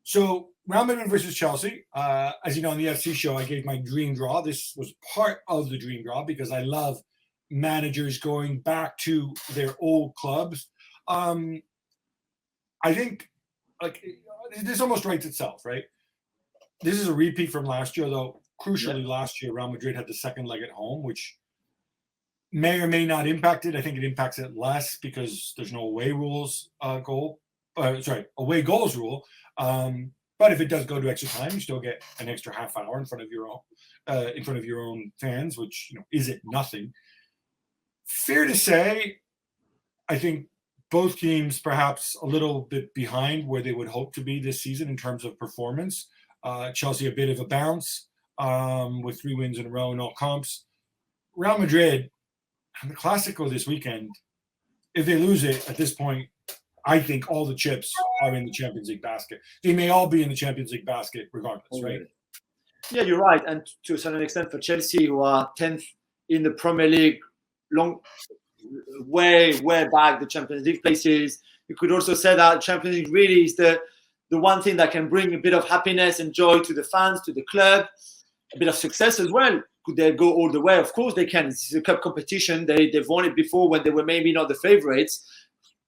So Real Madrid versus Chelsea. As you know, on the FC show, I gave my dream draw. This was part of the dream draw because I love managers going back to their old clubs. I think like this almost writes itself, right? This is a repeat from last year, though. Crucially, last year Real Madrid had the second leg at home, which may or may not impact it. I think it impacts it less because there's no away rules away goals rule. But if it does go to extra time, you still get an extra half hour in front of your own fans, which is it nothing. Fair to say, I think both teams perhaps a little bit behind where they would hope to be this season in terms of performance. Chelsea a bit of a bounce with 3 wins in a row in all comps. Real Madrid, the Clásico this weekend, if they lose it at this point, I think all the chips are in the Champions League basket. They may all be in the Champions League basket regardless, right? Yeah, you're right. And to a certain extent for Chelsea, who are 10th in the Premier League, way back the Champions League places. You could also say that Champions League really is the one thing that can bring a bit of happiness and joy to the fans, to the club, a bit of success as well. Could they go all the way? Of course they can. It's a cup competition. They've won it before when they were maybe not the favourites.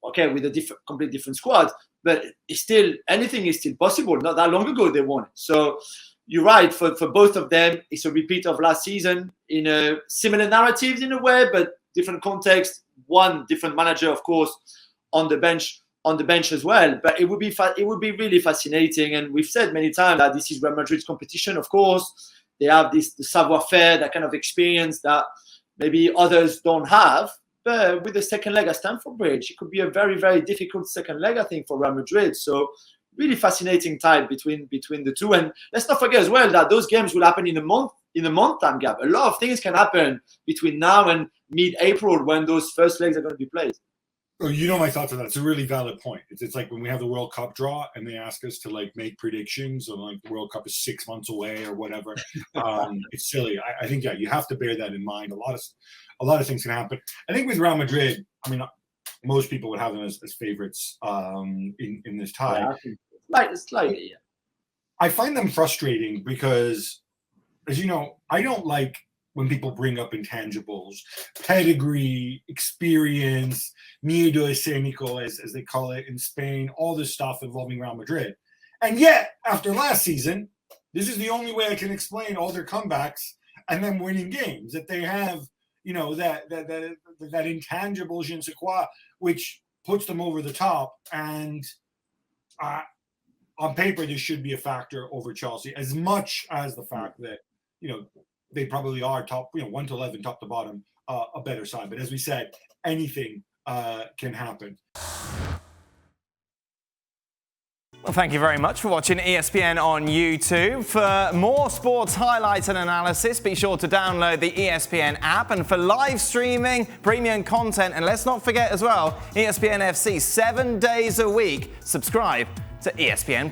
Okay, with a completely different squad, but it's still, anything is still possible. Not that long ago they won it. So you're right, for both of them, it's a repeat of last season in a similar narratives in a way, but different context. One different manager, of course, on the bench as well. But it would be really fascinating. And we've said many times that this is Real Madrid's competition. Of course, they have the savoir-faire, that kind of experience that maybe others don't have. But with the second leg at Stamford Bridge, it could be a very, very difficult second leg, I think, for Real Madrid. So really fascinating time between the two. And let's not forget as well that those games will happen in a month time gap. A lot of things can happen between now and mid-April when those first legs are going to be played. Oh, my thoughts on that. It's a really valid point. It's like when we have the World Cup draw and they ask us to make predictions, and the World Cup is 6 months away or whatever. It's silly. I think you have to bear that in mind. A lot of things can happen. I think with Real Madrid, most people would have them as favorites in this tie. Yeah, slightly, yeah. I find them frustrating because, as you know, I don't like when people bring up intangibles, pedigree, experience, miedo escénico, as they call it in Spain, all this stuff involving Real Madrid. And yet, after last season, this is the only way I can explain all their comebacks and them winning games, that they have, that intangible je ne sais quoi, which puts them over the top. And on paper, this should be a factor over Chelsea, as much as the fact that, they probably are top, 1 to 11, top to bottom, a better side. But as we said, anything can happen. Well, thank you very much for watching ESPN on YouTube. For more sports highlights and analysis, be sure to download the ESPN app. And for live streaming, premium content, and let's not forget as well, ESPN FC 7 days a week. Subscribe to ESPN+.